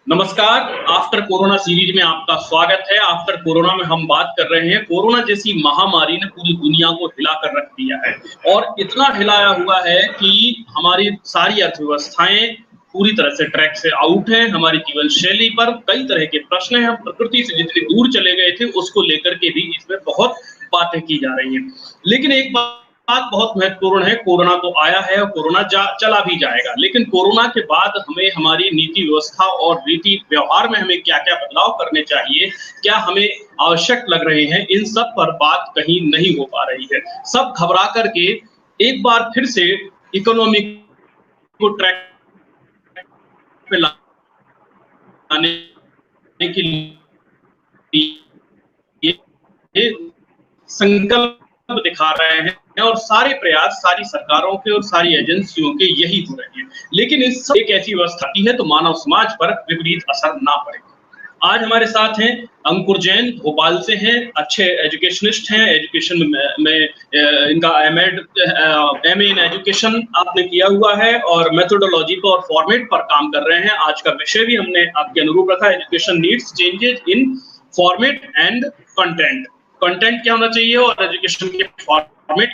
नमस्कार। After corona series में आपका स्वागत है। आफ्टर कोरोना में हम बात कर रहे हैं, कोरोना जैसी महामारी ने पूरी दुनिया को हिला कर रख दिया है और इतना हिलाया हुआ है कि हमारी सारी अर्थव्यवस्थाएं पूरी तरह से ट्रैक से आउट है। हमारी जीवन शैली पर कई तरह के प्रश्न हैं। हम प्रकृति से जितनी दूर चले गए थे उसको लेकर के भी इसमें बहुत बातें की जा रही हैं। लेकिन एक बात बहुत महत्वपूर्ण है, कोरोना तो आया है और कोरोना चला भी जाएगा, लेकिन कोरोना के बाद हमें हमारी नीति व्यवस्था और रीति व्यवहार में हमें क्या-क्या बदलाव करने चाहिए, क्या हमें आवश्यक लग रहे हैं, इन सब पर बात कहीं नहीं हो पा रही है। सब घबरा करके एक बार फिर से इकोनॉमी को ट्रैक पे लाने के लिए संकल्प दिखा रहे हैं और सारे प्रयास सारी सरकारों के और सारी एजेंसियों के यही हो रहे हैं। लेकिन इस सब एक ऐसी व्यवस्था है तो मानव समाज पर विपरीत असर ना पड़े। आज हमारे साथ हैं अंकुर जैन, भोपाल से हैं, अच्छे एजुकेशनिस्ट हैं। एजुकेशन में इनका एमए इन एजुकेशन आपने किया हुआ है और मेथोडोलॉजी पर और फॉर्मेट पर काम कर रहे हैं। आज का विषय भी हमने आपके अनुरूप रखा, education needs changes in format and content. Content क्या होना चाहिए और एजुकेशन के फॉर्मेट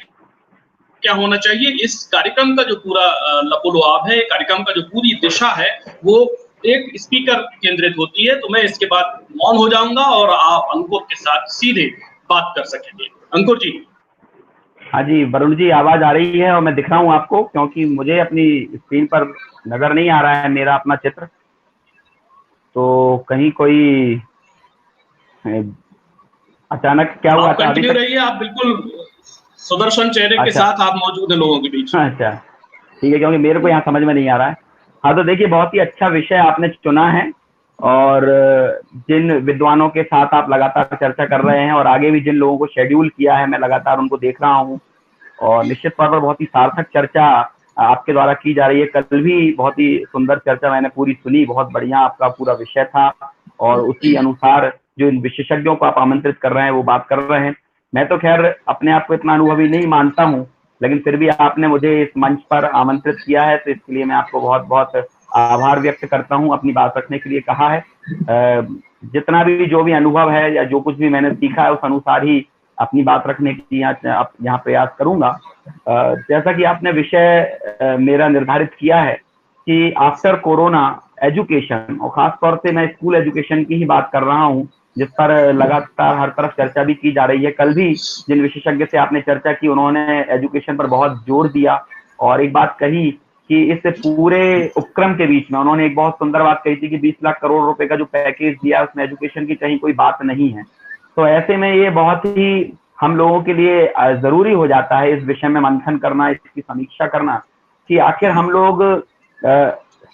क्या होना चाहिए। इस कार्यक्रम का जो पूरा लपोलुआब है, कार्यक्रम का जो पूरी दिशा है, वो एक स्पीकर केंद्रित होती है। तो मैं इसके बाद मौन हो जाऊंगा और आप अंकुर के साथ सीधे बात कर सकेंगे। अंकुर जी। हाँ जी वरुण जी, आवाज आ रही है और मैं दिख रहा हूँ आपको, क्योंकि मुझे अपनी स्क्रीन पर नजर नहीं आ रहा है मेरा अपना चित्र। तो कहीं कोई अचानक क्या हुआ था? कंटिन्यू रहिए, आप बिल्कुल सुदर्शन चेहरे के साथ आप मौजूद हैं लोगों के बीच। अच्छा ठीक है, क्योंकि मेरे को यहाँ समझ में नहीं आ रहा है। हाँ तो देखिए, बहुत ही अच्छा विषय आपने चुना है और जिन विद्वानों के साथ आप लगातार चर्चा कर रहे हैं और आगे भी जिन लोगों को शेड्यूल किया है, मैं लगातार उनको देख रहा हूँ और निश्चित तौर पर बहुत ही सार्थक चर्चा आपके द्वारा की जा रही है। कल भी बहुत ही सुंदर चर्चा मैंने पूरी सुनी, बहुत बढ़िया आपका पूरा विषय था और उसी अनुसार जो इन विशेषज्ञों को आप आमंत्रित कर रहे हैं वो बात कर रहे हैं। मैं तो खैर अपने आप को इतना अनुभवी नहीं मानता हूँ, लेकिन फिर भी आपने मुझे इस मंच पर आमंत्रित किया है, तो इसके लिए मैं आपको बहुत बहुत आभार व्यक्त करता हूँ। अपनी बात रखने के लिए कहा है, जितना भी जो भी अनुभव है या जो कुछ भी मैंने सीखा है उस अनुसार ही अपनी बात रखने की यहाँ प्रयास करूंगा। जैसा कि आपने विषय मेरा निर्धारित किया है कि आफ्टर कोरोना एजुकेशन, और खास तौर से मैं स्कूल एजुकेशन की ही बात कर रहा हूँ, जिस पर लगातार हर तरफ चर्चा भी की जा रही है। कल भी जिन विशेषज्ञ से आपने चर्चा की उन्होंने एजुकेशन पर बहुत जोर दिया और एक बात कही कि इस पूरे उपक्रम के बीच में उन्होंने एक बहुत सुंदर बात कही थी कि 20 लाख करोड़ रुपए का जो पैकेज दिया उसमें एजुकेशन की कहीं कोई बात नहीं है। तो ऐसे में ये बहुत ही हम लोगों के लिए जरूरी हो जाता है इस विषय में मंथन करना, इसकी समीक्षा करना कि आखिर हम लोग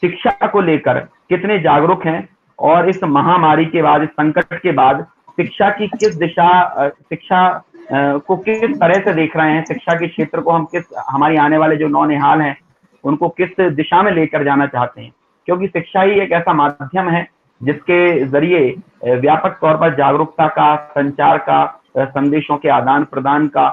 शिक्षा को लेकर कितने जागरूक हैं और इस महामारी के बाद, इस संकट के बाद शिक्षा की किस दिशा, शिक्षा को किस तरह से देख रहे हैं, शिक्षा के क्षेत्र को हम किस, हमारी आने वाले जो नौनिहाल हैं उनको किस दिशा में लेकर जाना चाहते हैं। क्योंकि शिक्षा ही एक ऐसा माध्यम है जिसके जरिए व्यापक तौर पर जागरूकता का, संचार का, संदेशों के आदान प्रदान का,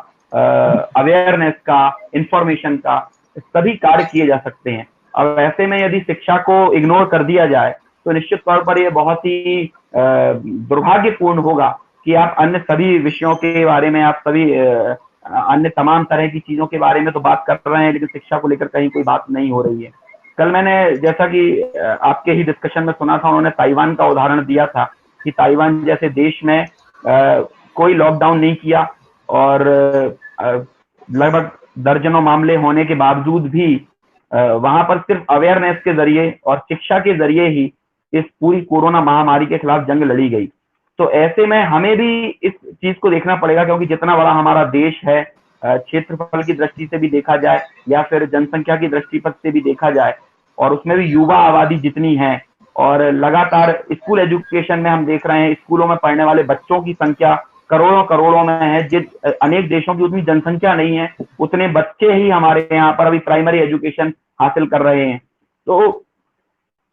अवेयरनेस का, इंफॉर्मेशन का सभी कार्य किए जा सकते हैं। अब ऐसे में यदि शिक्षा को इग्नोर कर दिया जाए तो निश्चित तौर पर यह बहुत ही दुर्भाग्यपूर्ण होगा कि आप अन्य सभी विषयों के बारे में, आप सभी अन्य तमाम तरह की चीजों के बारे में तो बात कर रहे हैं, लेकिन शिक्षा को लेकर कहीं कोई बात नहीं हो रही है। कल मैंने, जैसा कि आपके ही डिस्कशन में सुना था, उन्होंने ताइवान का उदाहरण दिया था कि ताइवान जैसे देश में कोई लॉकडाउन नहीं किया और लगभग दर्जनों मामले होने के बावजूद भी वहां पर सिर्फ अवेयरनेस के जरिए और शिक्षा के जरिए ही इस पूरी कोरोना महामारी के खिलाफ जंग लड़ी गई। तो ऐसे में हमें भी इस चीज को देखना पड़ेगा, क्योंकि जितना बड़ा हमारा देश है, क्षेत्रफल की दृष्टि से भी देखा जाए या फिर जनसंख्या की दृष्टिपथ से भी देखा जाए, और उसमें भी युवा आबादी जितनी है, और लगातार स्कूल एजुकेशन में हम देख रहे हैं स्कूलों में पढ़ने वाले बच्चों की संख्या करोड़ों करोड़ों में है। जिस अनेक देशों की उतनी जनसंख्या नहीं है, उतने बच्चे ही हमारे यहाँ पर अभी प्राइमरी एजुकेशन हासिल कर रहे हैं। तो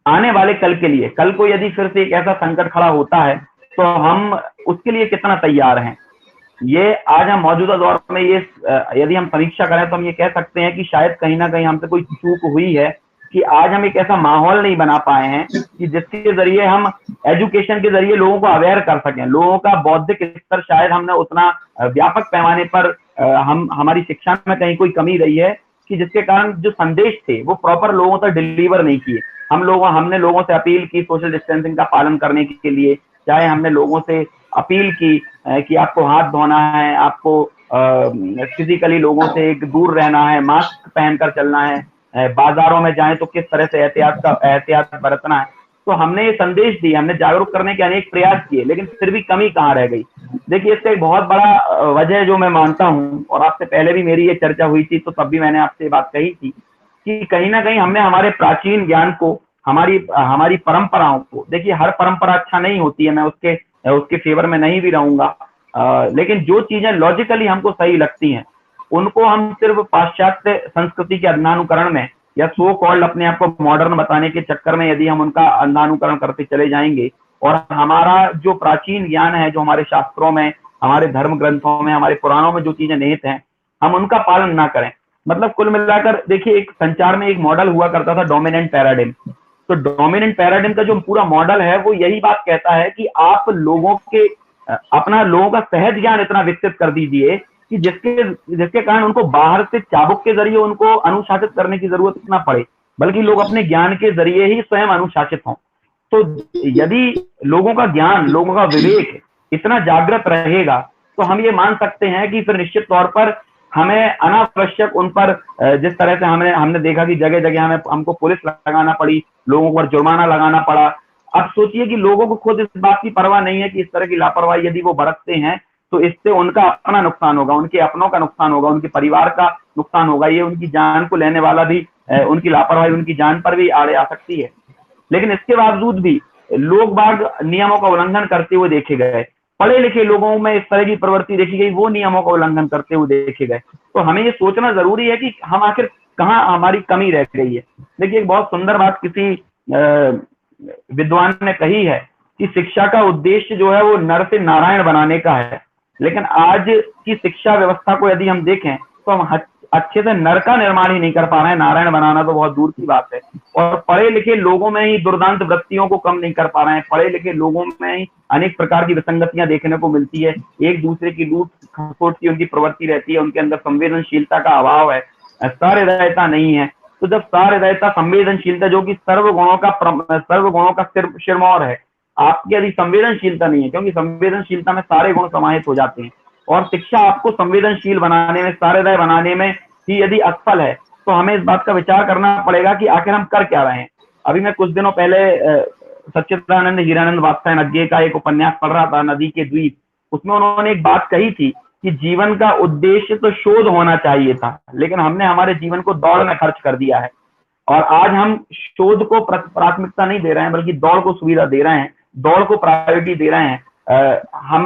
आने वाले कल के लिए, कल को यदि फिर से एक ऐसा संकट खड़ा होता है तो हम उसके लिए कितना तैयार हैं, ये आज हम मौजूदा दौर में ये यदि हम समीक्षा करें तो हम ये कह सकते हैं कि शायद कहीं ना कहीं हमसे कोई चूक हुई है कि आज हम एक ऐसा माहौल नहीं बना पाए हैं कि जिसके जरिए हम एजुकेशन के जरिए लोगों को अवेयर कर सकें। लोगों का बौद्धिक स्तर शायद हमने उतना व्यापक पैमाने पर हम हमारी शिक्षा में कहीं कोई कमी रही है कि जिसके कारण जो संदेश थे वो प्रॉपर लोगों तक डिलीवर नहीं किए। हमने लोगों से अपील की सोशल डिस्टेंसिंग का पालन करने के लिए, चाहे हमने लोगों से अपील की कि आपको हाथ धोना है, आपको फिजिकली लोगों से एक दूर रहना है, मास्क पहनकर चलना है, बाजारों में जाएं तो किस तरह से एहतियात बरतना है। तो हमने ये संदेश दिए, हमने जागरूक करने के अनेक प्रयास किए, लेकिन फिर भी कमी कहाँ रह गई। देखिए, इसका एक बहुत बड़ा वजह जो मैं मानता हूँ, और आपसे पहले भी मेरी ये चर्चा हुई थी तो तब भी मैंने आपसे बात कही थी कि कहीं ना कहीं हमने हमारे प्राचीन ज्ञान को, हमारी परंपराओं को, देखिए हर परंपरा अच्छा नहीं होती है, मैं उसके फेवर में नहीं भी रहूंगा, लेकिन जो चीजें लॉजिकली हमको सही लगती हैं उनको हम सिर्फ पाश्चात्य संस्कृति के अंधानुकरण में या सो कॉल्ड अपने आप को मॉडर्न बताने के चक्कर में यदि हम उनका अंधानुकरण करते चले जाएंगे और हमारा जो प्राचीन ज्ञान है, जो हमारे शास्त्रों में, हमारे धर्म ग्रंथों में, हमारे पुराणों में जो चीजें निहित हैं, हम उनका पालन ना करें, मतलब कुल मिलाकर देखिए एक संचार में एक मॉडल हुआ करता था, डोमिनेंट पैराडिम। तो डोमिनेंट पैराडिम का जो पूरा मॉडल है वो यही बात कहता है कि आप लोगों का सहज ज्ञान इतना विकसित कर दीजिए कि जिसके कारण उनको बाहर से चाबुक के जरिए उनको अनुशासित करने की जरूरत ना पड़े, बल्कि लोग अपने ज्ञान के जरिए ही स्वयं अनुशासित हों। तो यदि लोगों का ज्ञान, लोगों का विवेक इतना जागृत रहेगा तो हम ये मान सकते हैं कि फिर निश्चित तौर पर हमें अनावश्यक उन पर, जिस तरह से हमने देखा कि जगह जगह हमको पुलिस लगाना पड़ी, लोगों पर जुर्माना लगाना पड़ा। अब सोचिए कि लोगों को खुद इस बात की परवाह नहीं है कि इस तरह की लापरवाही यदि वो बरतते हैं तो इससे उनका अपना नुकसान होगा, उनके अपनों का नुकसान होगा, उनके परिवार का नुकसान होगा, ये उनकी जान को लेने वाला भी, उनकी लापरवाही उनकी जान पर भी आड़े आ सकती है। लेकिन इसके बावजूद भी लोग बाग नियमों का उल्लंघन करते हुए देखे गए, पढ़े लिखे लोगों में इस तरह की प्रवृत्ति देखी गई, वो नियमों का उल्लंघन करते हुए देखे गए। तो हमें ये सोचना जरूरी है कि हम आखिर कहाँ हमारी कमी रह गई है। देखिए, एक बहुत सुंदर बात किसी विद्वान ने कही है कि शिक्षा का उद्देश्य जो है वो नर से नारायण बनाने का है, लेकिन आज की शिक्षा व्यवस्था को यदि हम देखें तो हम अच्छे से नर का निर्माण ही नहीं कर पा रहे हैं, नारायण बनाना तो बहुत दूर की बात है। और पढ़े लिखे लोगों में ही दुर्दांत वृत्तियों को कम नहीं कर पा रहे हैं, पढ़े लिखे लोगों में ही अनेक प्रकार की विसंगतियां देखने को मिलती है, एक दूसरे की लूट खसोट की उनकी प्रवृत्ति रहती है, उनके अंदर संवेदनशीलता का अभाव है, सहृदयता नहीं है। तो जब सहृदयता, संवेदनशीलता जो कि सर्वगुणों का सिरमौर है, आपकी यदि संवेदनशीलता नहीं है, क्योंकि संवेदनशीलता में सारे गुण समाहित हो जाते हैं, और शिक्षा आपको संवेदनशील बनाने में, सहृदय बनाने में ही यदि असफल है तो हमें इस बात का विचार करना पड़ेगा कि आखिर हम कर क्या रहे हैं। अभी मैं कुछ दिनों पहले सच्चिदानंद हीरानंद वात्स्यायन का एक उपन्यास पढ़ रहा था, नदी के द्वीप। उसमें उन्होंने एक बात कही थी कि जीवन का उद्देश्य तो शोध होना चाहिए था, लेकिन हमने हमारे जीवन को दौड़ में खर्च कर दिया है, और आज हम शोध को प्राथमिकता नहीं दे रहे हैं, बल्कि दौड़ को सुविधा दे रहे हैं, दौड़ को प्रायोरिटी दे रहे हैं।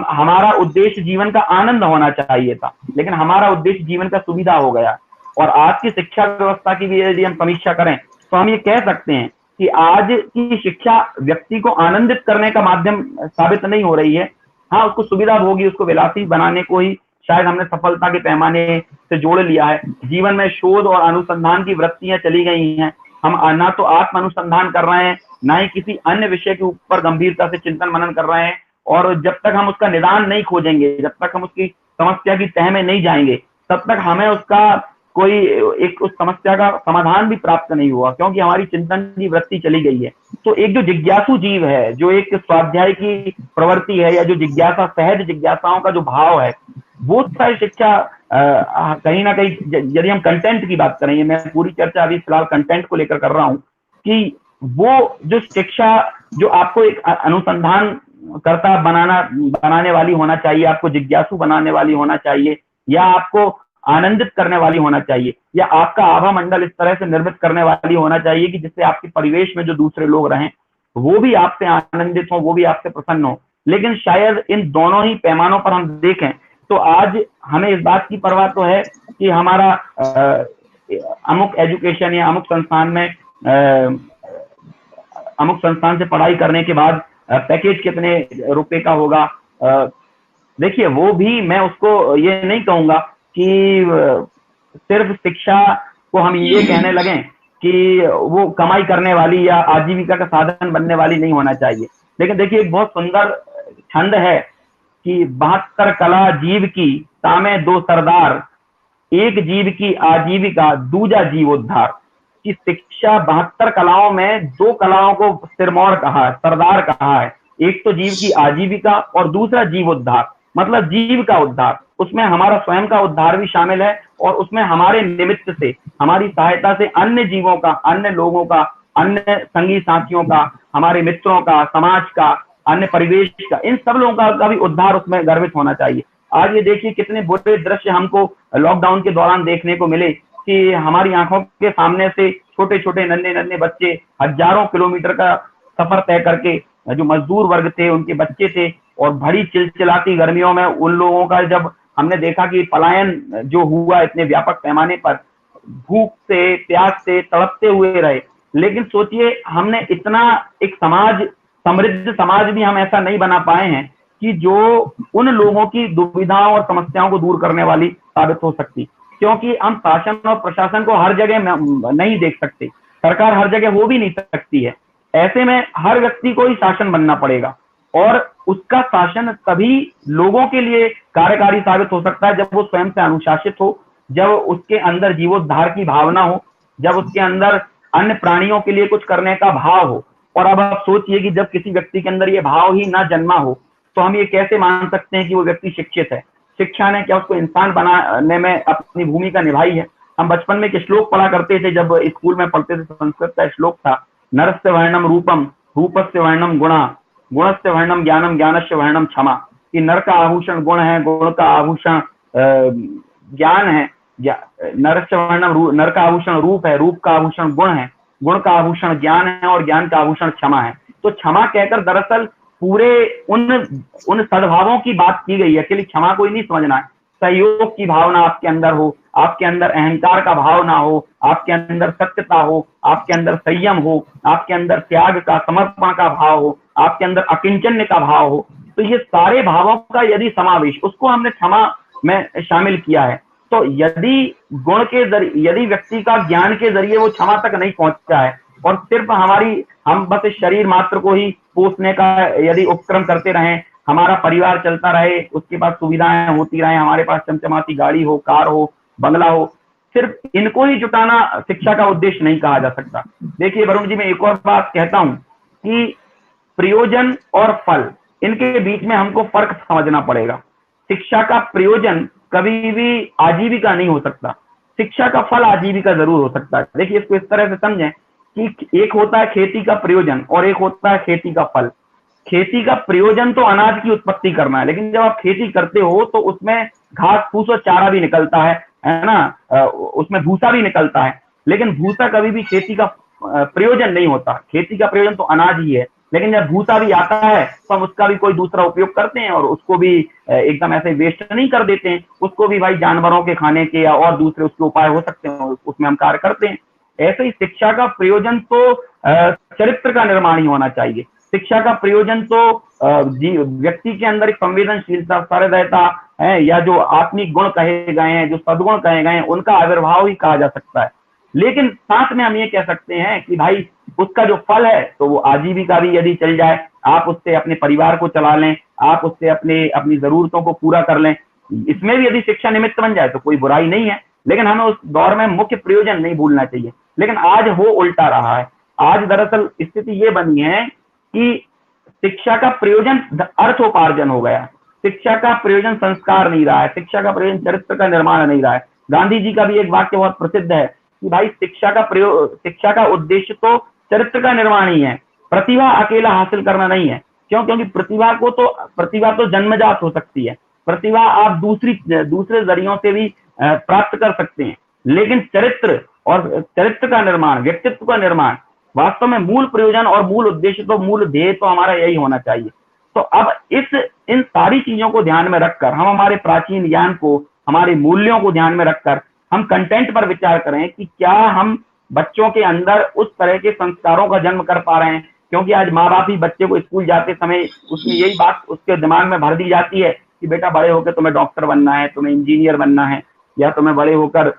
हमारा उद्देश्य जीवन का आनंद होना चाहिए था, लेकिन हमारा उद्देश्य जीवन का सुविधा हो गया। और आज की शिक्षा व्यवस्था की भी यदि हम समीक्षा करें तो हम ये कह सकते हैं कि आज की शिक्षा व्यक्ति को आनंदित करने का माध्यम साबित नहीं हो रही है। हाँ, उसको सुविधा भोगी, उसको विलासी बनाने को ही शायद हमने सफलता के पैमाने से जोड़ लिया है। जीवन में शोध और अनुसंधान की वृत्तियां चली गई हैं। हम ना तो आत्म अनुसंधान कर रहे हैं, ना ही किसी अन्य विषय के ऊपर गंभीरता से चिंतन मनन कर रहे हैं। और जब तक हम उसका निदान नहीं खोजेंगे, जब तक हम उसकी समस्या की तह में नहीं जाएंगे, तब तक हमें उस समस्या का समाधान भी प्राप्त नहीं हुआ, क्योंकि हमारी चिंतन की वृत्ति चली गई है। तो एक जो जिज्ञासु जीव है, जो एक स्वाध्याय की प्रवृत्ति है, या जो जिज्ञासा, सहज जिज्ञासाओं का जो भाव है, वो सारी शिक्षा कहीं ना कहीं, यदि हम कंटेंट की बात करेंगे, मैं पूरी चर्चा अभी फिलहाल कंटेंट को लेकर कर रहा हूँ, कि वो जो शिक्षा जो आपको एक अनुसंधान करता बनाने वाली होना चाहिए, आपको जिज्ञासु बनाने वाली होना चाहिए, या आपको आनंदित करने वाली होना चाहिए, या आपका आभा मंडल इस तरह से निर्मित करने वाली होना चाहिए कि जिससे आपके परिवेश में जो दूसरे लोग रहें वो भी आपसे आनंदित हो, वो भी आपसे प्रसन्न हो। लेकिन शायद इन दोनों ही पैमानों पर हम देखें तो आज हमें इस बात की परवाह तो है कि हमारा अमुक एजुकेशन या अमुक संस्थान से पढ़ाई करने के बाद पैकेज कितने रुपए का होगा। देखिए, वो भी मैं उसको ये नहीं कहूंगा कि सिर्फ शिक्षा को हम ये कहने लगे कि वो कमाई करने वाली या आजीविका का साधन बनने वाली नहीं होना चाहिए। लेकिन देखिए एक बहुत सुंदर छंद है कि 72 कला जीव की, तामे दो सरदार, एक जीव की आजीविका, दूजा जीवोद्धार। कि शिक्षा 72 कलाओं में 2 कलाओं को सिरमौर कहा है, सरदार कहा है। एक तो जीव की आजीविका और दूसरा जीवोद्धार, मतलब जीव का उद्धार। उसमें हमारा स्वयं का उद्धार भी शामिल है और उसमें हमारे निमित्त से, हमारी सहायता से अन्य जीवों का, अन्य लोगों का, अन्य संगी साथियों का, हमारे मित्रों का, समाज का, अन्य परिवेश का, इन सब लोगों का भी उद्धार उसमें गर्वित होना चाहिए। आज ये देखिए कितने बुरे दृश्य हमको लॉकडाउन के दौरान देखने को मिले कि हमारी आंखों के सामने से छोटे छोटे नन्हे नन्हे बच्चे हजारों किलोमीटर का सफर तय करके, जो मजदूर वर्ग थे उनके बच्चे थे, और बड़ी चिलचिलाती गर्मियों में उन लोगों का जब हमने देखा कि पलायन जो हुआ इतने व्यापक पैमाने पर, भूख से, प्यास से तड़पते हुए रहे। लेकिन सोचिए हमने इतना एक समाज, समृद्ध समाज भी हम ऐसा नहीं बना पाए हैं कि जो उन लोगों की दुविधाओं और समस्याओं को दूर करने वाली साबित हो सकती। क्योंकि हम शासन और प्रशासन को हर जगह नहीं देख सकते, सरकार हर जगह हो भी नहीं सकती है। ऐसे में हर व्यक्ति को ही शासन बनना पड़ेगा और उसका शासन तभी लोगों के लिए कार्यकारी साबित हो सकता है जब वो स्वयं से अनुशासित हो, जब उसके अंदर जीवोद्धार की भावना हो, जब उसके अंदर अन्य प्राणियों के लिए कुछ करने का भाव हो। और अब आप सोचिए कि जब किसी व्यक्ति के अंदर ये भाव ही ना जन्मा हो तो हम ये कैसे मान सकते हैं कि वो व्यक्ति शिक्षित है। शिक्षा ने क्या उसको इंसान बनाने में अपनी भूमिका निभाई है। हम बचपन में एक श्लोक पढ़ा करते थे जब स्कूल में पढ़ते थे, संस्कृत का श्लोक था, नरस्य वर्णम रूपम, रूपस्य वर्णम गुणा, गुणस्य वर्णम ज्ञानम, ज्ञानस्य वर्णम क्षमा। कि नर का आभूषण गुण है, गुण का आभूषण ज्ञान है, नरस्य वर्णम, नर का आभूषण रूप है, रूप का आभूषण गुण है, गुण का आभूषण ज्ञान है और ज्ञान का आभूषण क्षमा है। तो क्षमा कहकर दरअसल पूरे उन सद्भावों की बात की गई है। अकेली क्षमा को ही नहीं समझना है, सहयोग की भावना आपके अंदर हो, आपके अंदर अहंकार का भाव ना हो, आपके अंदर सत्यता हो, आपके अंदर संयम हो, आपके अंदर त्याग का, समर्पण का भाव हो, आपके अंदर अकिंचन्य का भाव हो। तो ये सारे भावों का यदि समावेश, उसको हमने क्षमा में शामिल किया है। तो यदि गुण के जरिए, यदि व्यक्ति का ज्ञान के जरिए वो क्षमा तक नहीं पहुंचता है और सिर्फ हम बस शरीर मात्र को ही पोषने का यदि उपक्रम करते रहें, हमारा परिवार चलता रहे, उसके पास सुविधाएं होती रहे, हमारे पास चमचमाती गाड़ी हो, कार हो, बंगला हो, सिर्फ इनको ही जुटाना शिक्षा का उद्देश्य नहीं कहा जा सकता। देखिए वरुण जी, मैं एक और बात कहता हूं कि प्रयोजन और फल, इनके बीच में हमको फर्क समझना पड़ेगा। शिक्षा का प्रयोजन कभी भी आजीविका नहीं हो सकता, शिक्षा का फल आजीविका जरूर हो सकता है। देखिए इसको इस तरह से समझें कि एक होता है खेती का प्रयोजन और एक होता है खेती का फल। खेती का प्रयोजन तो अनाज की उत्पत्ति करना है, लेकिन जब आप खेती करते हो तो उसमें घास फूस और चारा भी निकलता है ना, उसमें भूसा भी निकलता है। लेकिन भूसा कभी भी खेती का प्रयोजन नहीं होता। खेती का प्रयोजन तो अनाज ही है, लेकिन जब भूसा भी आता है तो हम उसका भी कोई दूसरा उपयोग करते हैं और उसको भी एकदम ऐसे वेस्ट नहीं कर देते हैं। उसको भी भाई जानवरों के खाने के या और दूसरे उसके उपाय हो सकते हैं, उसमें हम कार्य करते हैं। ऐसे ही शिक्षा का प्रयोजन तो चरित्र का निर्माण ही होना चाहिए। शिक्षा का प्रयोजन तो व्यक्ति के अंदर एक संवेदनशीलता, सहृदयता है, या जो आत्मिक गुण कहे गए हैं, जो सद्गुण कहे गए हैं, उनका आविर्भाव ही कहा जा सकता है। लेकिन साथ में हम ये कह सकते हैं कि भाई उसका जो फल है तो वो आजीविका भी यदि चल जाए, आप उससे अपने परिवार को चला लें, आप उससे अपनी जरूरतों को पूरा कर लें, इसमें भी यदि शिक्षा निमित्त बन जाए तो कोई बुराई नहीं है। लेकिन हमें उस दौर में मुख्य प्रयोजन नहीं भूलना चाहिए। लेकिन आज हो उल्टा रहा है। आज दरअसल स्थिति ये बनी है कि शिक्षा का प्रयोजन अर्थोपार्जन हो गया, शिक्षा का प्रयोजन संस्कार नहीं रहा है, शिक्षा का प्रयोजन चरित्र का निर्माण नहीं रहा है। गांधी जी का भी एक वाक्य बहुत प्रसिद्ध है कि भाई शिक्षा का उद्देश्य तो चरित्र का निर्माण ही है, प्रतिभा अकेला हासिल करना नहीं है। क्यों? क्योंकि प्रतिभा तो जन्मजात हो सकती है, प्रतिभा आप दूसरे जरियों से भी प्राप्त कर सकते हैं। लेकिन चरित्र का निर्माण, व्यक्तित्व का निर्माण, वास्तव में मूल प्रयोजन और मूल उद्देश्य तो, मूल ध्येय तो हमारा यही होना चाहिए। तो अब इन सारी चीजों को ध्यान में रखकर हम हमारे प्राचीन ज्ञान को, हमारे मूल्यों को ध्यान में रखकर हम कंटेंट पर विचार करें कि क्या हम बच्चों के अंदर उस तरह के संस्कारों का जन्म कर पा रहे हैं। क्योंकि आज माँ बाप ही बच्चे को स्कूल जाते समय उसमें यही बात उसके दिमाग में भर दी जाती है कि बेटा बड़े होकर तुम्हें डॉक्टर बनना है, तुम्हें इंजीनियर बनना है, या तुम्हें बड़े होकर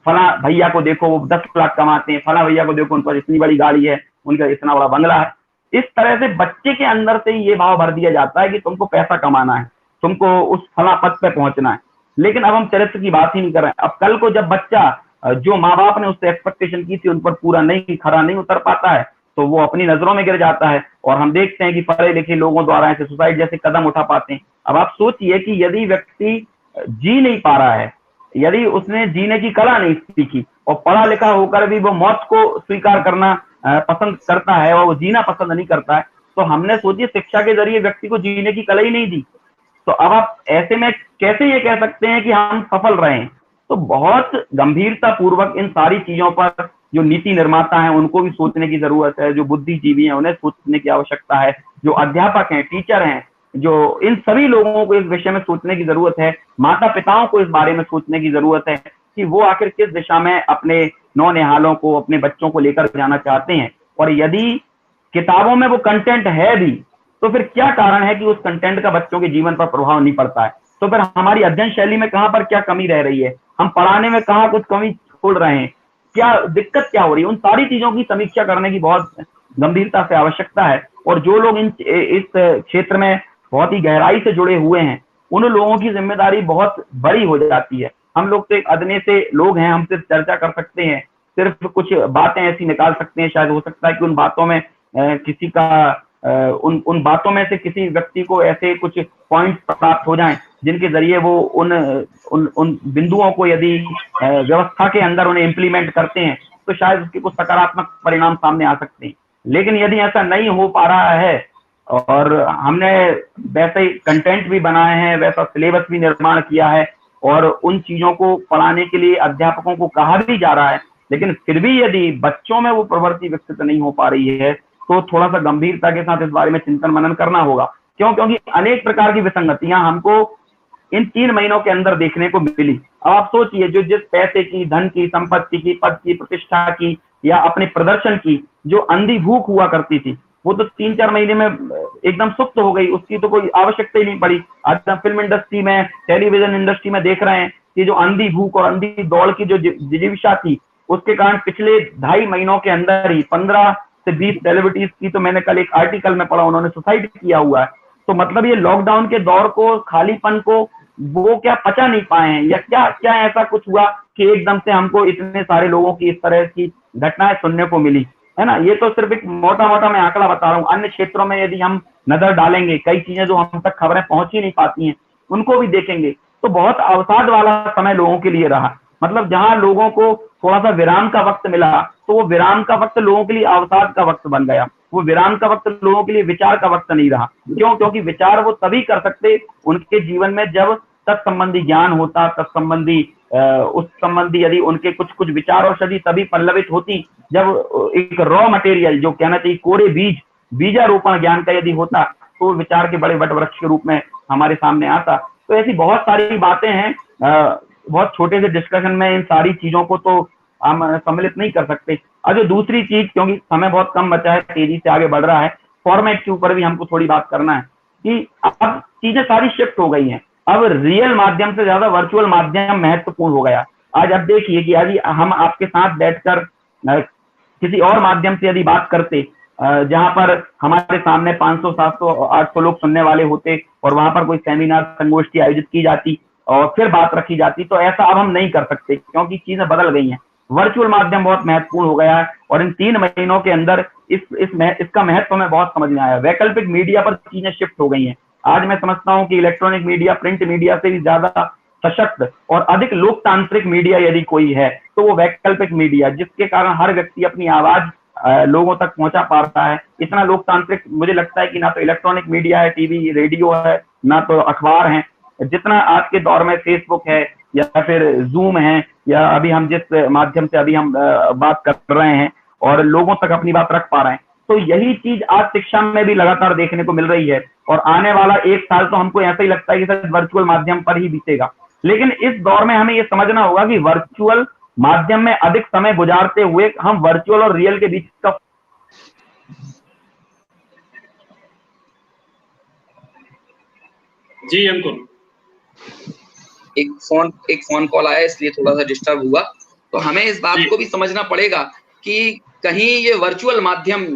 फला भैया को देखो वो 10 लाख कमाते हैं, फला भैया को देखो उन पर इतनी बड़ी गाड़ी है, उनका इतना बड़ा बंगला है। इस तरह से बच्चे के अंदर से ये भाव भर दिया जाता है कि तुमको पैसा कमाना है, तुमको उस फला पद पे पहुंचना है। लेकिन अब हम चरित्र की बात ही नहीं कर रहे हैं। अब कल को जब बच्चा जो माँ बाप ने उससे एक्सपेक्टेशन की थी उन पर पूरा नहीं, खरा नहीं उतर पाता है, तो वो अपनी नजरों में गिर जाता है। और हम देखते हैं कि पढ़े लिखे लोगों द्वारा ऐसे सुसाइड जैसे कदम उठा पाते हैं। अब आप सोचिए कि यदि व्यक्ति जी नहीं पा रहा है, यदि उसने जीने की कला नहीं सीखी और पढ़ा लिखा होकर भी वो मौत को स्वीकार करना पसंद करता है और वो जीना पसंद नहीं करता है, तो हमने सोचिए शिक्षा के जरिए व्यक्ति को जीने की कला ही नहीं दी, तो अब आप ऐसे में कैसे ये कह सकते हैं कि हम सफल रहे हैं? तो बहुत गंभीरता पूर्वक इन सारी चीजों पर जो नीति निर्माता हैं उनको भी सोचने की जरूरत है, जो बुद्धिजीवी हैं उन्हें सोचने की आवश्यकता है, जो अध्यापक हैं, टीचर हैं, जो इन सभी लोगों को इस विषय में सोचने की जरूरत है। माता पिताओं को इस बारे में सोचने की जरूरत है कि वो आखिर किस दिशा में अपने नौनिहालों को, अपने बच्चों को लेकर जाना चाहते हैं। और यदि किताबों में वो कंटेंट है भी, तो फिर क्या कारण है कि उस कंटेंट का बच्चों के जीवन पर प्रभाव नहीं पड़ता है? तो फिर हमारी अध्ययन शैली में कहां पर क्या कमी रह रही है, हम पढ़ाने में कहां कुछ कमी छोड़ रहे हैं, क्या दिक्कत क्या हो रही है? उन सारी चीजों की समीक्षा करने की बहुत गंभीरता से आवश्यकता है। और जो लोग इस क्षेत्र में बहुत ही गहराई से जुड़े हुए हैं, उन लोगों की जिम्मेदारी बहुत बड़ी हो जाती है। हम लोग तो एक अदने से लोग हैं, हम सिर्फ चर्चा कर सकते हैं, सिर्फ कुछ बातें ऐसी निकाल सकते हैं। शायद हो सकता है कि उन बातों में किसी का उन बातों में से किसी व्यक्ति को ऐसे कुछ पॉइंट प्राप्त हो जाएं जिनके जरिए वो उन बिंदुओं को यदि व्यवस्था के अंदर उन्हें इम्प्लीमेंट करते हैं तो शायद उसके कुछ सकारात्मक परिणाम सामने आ सकते हैं। लेकिन यदि ऐसा नहीं हो पा रहा है और हमने वैसे कंटेंट भी बनाए हैं, वैसा सिलेबस भी निर्माण किया है और उन चीजों को पढ़ाने के लिए अध्यापकों को कहा भी जा रहा है, लेकिन फिर भी यदि बच्चों में वो प्रवृत्ति विकसित नहीं हो पा रही है, तो थोड़ा सा गंभीरता के साथ इस बारे में चिंतन मनन करना होगा। क्यों? क्योंकि अनेक प्रकार की विसंगतियां हमको इन 3 महीनों के अंदर देखने को मिली। अब आप सोचिए, जो जिस पैसे की, धन की, संपत्ति की, पद की, प्रतिष्ठा की या अपने प्रदर्शन की जो अंधी भूख हुआ करती थी, वो तो 3-4 महीने में एकदम सुप्त हो गई, उसकी तो कोई आवश्यकता ही नहीं पड़ी। आज हम फिल्म इंडस्ट्री में, टेलीविजन इंडस्ट्री में देख रहे हैं कि जो अंधी भूख और अंधी दौड़ की जो जिजीविषा थी, उसके कारण पिछले 2.5 महीनों के अंदर ही 15 से 20 सेलिब्रिटीज की, तो मैंने कल एक आर्टिकल में पढ़ा, उन्होंने सुसाइड किया हुआ है। तो मतलब ये लॉकडाउन के दौर को, खालीपन को वो क्या पचा नहीं पाए हैं, या क्या क्या ऐसा कुछ हुआ कि एकदम से हमको इतने सारे लोगों की इस तरह की घटनाएं सुनने को मिली, है ना? ये तो सिर्फ एक मोटा मोटा मैं आंकड़ा बता रहा हूँ। अन्य क्षेत्रों में यदि हम नजर डालेंगे, कई चीजें जो हम तक खबरें पहुंच ही नहीं पाती हैं उनको भी देखेंगे, तो बहुत अवसाद वाला समय लोगों के लिए रहा। मतलब जहां लोगों को थोड़ा सा विराम का वक्त मिला, तो वो विराम का वक्त लोगों के लिए अवसाद का वक्त बन गया। वो विराम का वक्त लोगों के लिए विचार का वक्त नहीं रहा। क्यों? क्योंकि विचार वो तभी कर सकते उनके जीवन में जब तत्संबंधी ज्ञान होता, तत्संबंधी उस संबंधी यदि उनके कुछ कुछ विचार और सदी तभी पल्लवित होती जब एक रॉ मटेरियल, जो कहना चाहिए कोरे बीज, बीजारोपण ज्ञान का यदि होता, तो विचार के बड़े वट वृक्ष के रूप में हमारे सामने आता। तो ऐसी बहुत सारी बातें हैं, बहुत छोटे से डिस्कशन में इन सारी चीजों को तो हम सम्मिलित नहीं कर सकते। और जो दूसरी चीज, क्योंकि समय बहुत कम बचा है, तेजी से आगे बढ़ रहा है, फॉर्मेट के ऊपर भी हमको थोड़ी बात करना है कि अब चीजें सारी शिफ्ट हो गई हैं। अब रियल माध्यम से ज्यादा वर्चुअल माध्यम महत्वपूर्ण हो गया। आज अब देखिए कि यदि हम आपके साथ बैठकर किसी और माध्यम से यदि बात करते, जहां पर हमारे सामने 500, 700, 800 लोग सुनने वाले होते और वहां पर कोई सेमिनार, संगोष्ठी आयोजित की जाती और फिर बात रखी जाती, तो ऐसा अब हम नहीं कर सकते क्योंकि चीजें बदल गई हैं। वर्चुअल माध्यम बहुत महत्वपूर्ण हो गया है और इन 3 महीनों के अंदर इसका महत्व हमें बहुत समझ में आया। वैकल्पिक मीडिया पर चीजें शिफ्ट हो गई हैं। आज मैं समझता हूं कि इलेक्ट्रॉनिक मीडिया, प्रिंट मीडिया से भी ज्यादा सशक्त और अधिक लोकतांत्रिक मीडिया यदि कोई है तो वो वैकल्पिक मीडिया, जिसके कारण हर व्यक्ति अपनी आवाज लोगों तक पहुंचा पा रहा है। इतना लोकतांत्रिक मुझे लगता है कि ना तो इलेक्ट्रॉनिक मीडिया है, टीवी, रेडियो है, ना तो अखबार है, जितना आज के दौर में फेसबुक है या फिर जूम है, या अभी हम जिस माध्यम से अभी हम बात कर रहे हैं और लोगों तक अपनी बात रख पा रहे हैं। तो यही चीज आज शिक्षा में भी लगातार देखने को मिल रही है और आने वाला 1 साल तो हमको ऐसा ही लगता है कि सर वर्चुअल माध्यम पर ही बीतेगा। लेकिन इस दौर में हमें यह समझना होगा कि वर्चुअल माध्यम में अधिक समय गुजारते हुए हम वर्चुअल और रियल के बीच का जी अंकुर, एक फोन कॉल आया इसलिए थोड़ा सा डिस्टर्ब हुआ। तो हमें इस बात को भी समझना पड़ेगा कि कहीं ये वर्चुअल माध्यम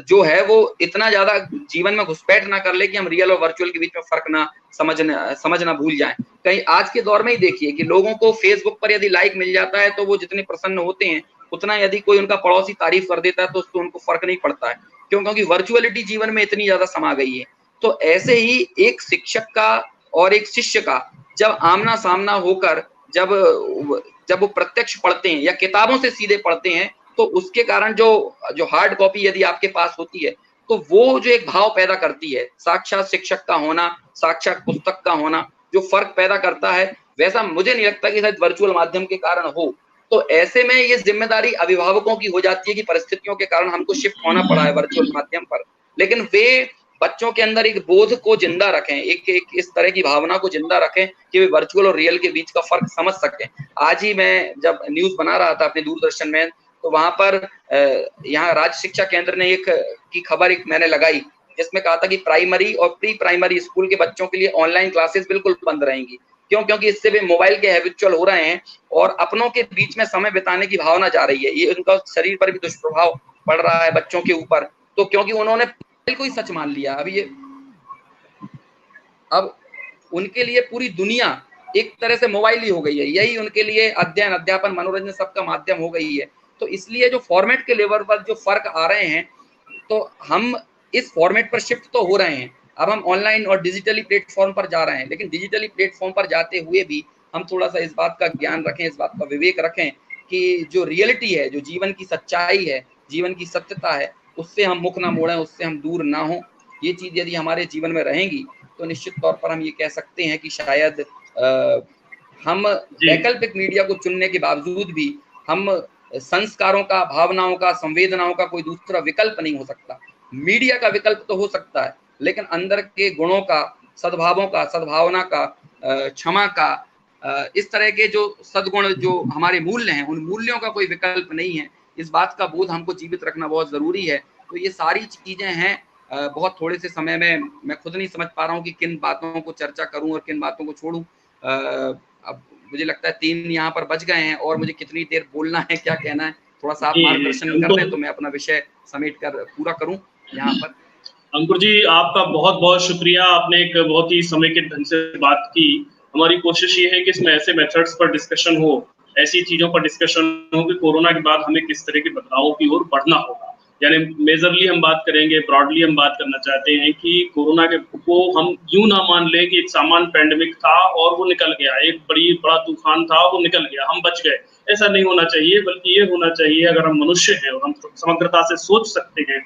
जो है वो इतना ज्यादा जीवन में घुसपैठ ना कर ले कि हम रियल और वर्चुअल के बीच में फर्क ना समझना भूल जाएं। कहीं आज के दौर में ही देखिए कि लोगों को फेसबुक पर यदि लाइक मिल जाता है तो वो जितने प्रसन्न होते हैं, उतना यदि कोई उनका पड़ोसी तारीफ कर देता है तो उसको उनको फर्क नहीं पड़ता है। क्यों? क्योंकि वर्चुअलिटी जीवन में इतनी ज्यादा समा गई है। तो ऐसे ही एक शिक्षक का और एक शिष्य का जब आमना सामना होकर जब वो प्रत्यक्ष पढ़ते हैं या किताबों से सीधे पढ़ते हैं, तो उसके कारण जो हार्ड कॉपी यदि आपके पास होती है तो वो जो एक भाव पैदा करती है, साक्षात शिक्षक का होना, साक्षात पुस्तक का होना जो फर्क पैदा करता है, वैसा मुझे नहीं लगता कि शायद वर्चुअल माध्यम के कारण हो। तो ऐसे में ये जिम्मेदारी अभिभावकों की हो जाती है कि परिस्थितियों के कारण हमको शिफ्ट होना पड़ा है वर्चुअल माध्यम पर, लेकिन वे बच्चों के अंदर एक बोध को जिंदा रखें, एक इस तरह की भावना को जिंदा रखें कि वे वर्चुअल और रियल के बीच का फर्क समझ सकें। आज ही मैं जब न्यूज बना रहा था अपने दूरदर्शन में, तो वहां पर यहाँ राज्य शिक्षा केंद्र ने एक खबर मैंने लगाई जिसमें कहा था कि प्राइमरी और प्री प्राइमरी स्कूल के बच्चों के लिए ऑनलाइन क्लासेस बिल्कुल बंद रहेंगी। क्यों? क्योंकि इससे वे मोबाइल के हैबिचुअल हो रहे हैं और अपनों के बीच में समय बिताने की भावना जा रही है। ये उनका शरीर पर भी दुष्प्रभाव पड़ रहा है बच्चों के ऊपर, तो क्योंकि उन्होंने को ही सच मान लिया। अब उनके लिए पूरी दुनिया एक तरह से मोबाइल ही हो गई है, यही उनके लिए अध्ययन, अध्यापन, मनोरंजन सबका माध्यम हो गई है। तो इसलिए जो फॉर्मेट के लेवल पर जो फर्क आ रहे हैं, तो हम इस फॉर्मेट पर शिफ्ट तो हो रहे हैं। अब हम ऑनलाइन और डिजिटली प्लेटफॉर्म पर जा रहे हैं, लेकिन डिजिटली प्लेटफॉर्म पर जाते हुए भी हम थोड़ा सा इस बात का ज्ञान रखें, इस बात का विवेक रखें कि जो रियलिटी है, जो जीवन की सच्चाई है, जीवन की सत्यता है, उससे हम मुख ना मोड़ें, उससे हम दूर ना हो। ये चीज यदि हमारे जीवन में रहेंगी तो निश्चित तौर पर हम ये कह सकते हैं कि शायद हम वैकल्पिक मीडिया को चुनने के बावजूद भी हम संस्कारों का, भावनाओं का, संवेदनाओं का कोई दूसरा विकल्प नहीं हो सकता। मीडिया का विकल्प तो हो सकता है, लेकिन अंदर के गुणों का, सद्भावों का, सद्भावना का, क्षमा का, इस तरह के जो सद्गुण, जो हमारे मूल्य हैं, उन मूल्यों का कोई विकल्प नहीं है। इस बात का बोध हमको जीवित रखना बहुत जरूरी है। तो ये सारी चीजें हैं। बहुत थोड़े से समय में मैं खुद नहीं समझ पा रहा हूँ कि किन बातों को चर्चा करूं और किन बातों को छोड़ूं। अब मुझे लगता है 3 यहाँ पर बज गए हैं और मुझे कितनी देर बोलना है, क्या कहना है, थोड़ा सा आप मार्गदर्शन कर दें तो मैं अपना विषय समेट कर पूरा करूं यहाँ पर। अंकुर जी, आपका बहुत बहुत शुक्रिया। आपने एक बहुत ही समेकित ढंग से बात की। हमारी कोशिश ये है कि इसमें ऐसे मेथड्स पर डिस्कशन हो, ऐसी चीजों पर डिस्कशन हो कि कोरोना के बाद हमें किस तरह के बदलावों की ओर बढ़ना होगा। यानी मेजरली हम बात करेंगे, ब्रॉडली हम बात करना चाहते हैं कि कोरोना के को हम यूं ना मान लें कि एक सामान्य पैंडेमिक था और वो निकल गया, एक बड़ा तूफान था, वो निकल गया, हम बच गए। ऐसा नहीं होना चाहिए, बल्कि ये होना चाहिए, अगर हम मनुष्य हैं और हम समग्रता से सोच सकते हैं,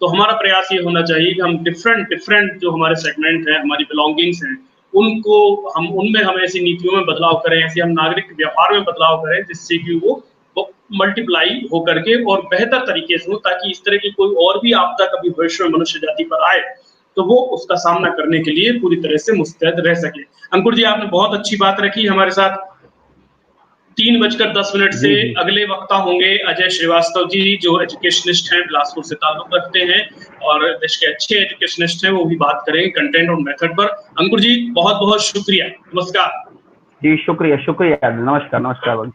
तो हमारा प्रयास ये होना चाहिए कि हम डिफरेंट जो हमारे सेगमेंट हैं, हमारी बिलोंगिंग्स हैं, उनको उनमें हम ऐसी नीतियों में बदलाव करें, ऐसे हम नागरिक व्यवहार में बदलाव करें जिससे कि वो मल्टीप्लाई हो करके और बेहतर तरीके से हो, ताकि इस तरह की कोई और भी आपदा कभी भविष्य में मनुष्य जाति पर आए तो वो उसका सामना करने के लिए पूरी तरह से मुस्तैद रह सके। अंकुर जी, आपने बहुत अच्छी बात रखी हमारे साथ। 3:10 से अगले वक्ता होंगे अजय श्रीवास्तव जी, जो एजुकेशनिस्ट हैं, बिलासपुर से ताल्लुक रखते हैं और देश के अच्छे एजुकेशनिस्ट हैं। वो भी बात करेंगे कंटेंट और मेथड पर। अंकुर जी, बहुत बहुत शुक्रिया, नमस्कार। जी शुक्रिया, नमस्कार।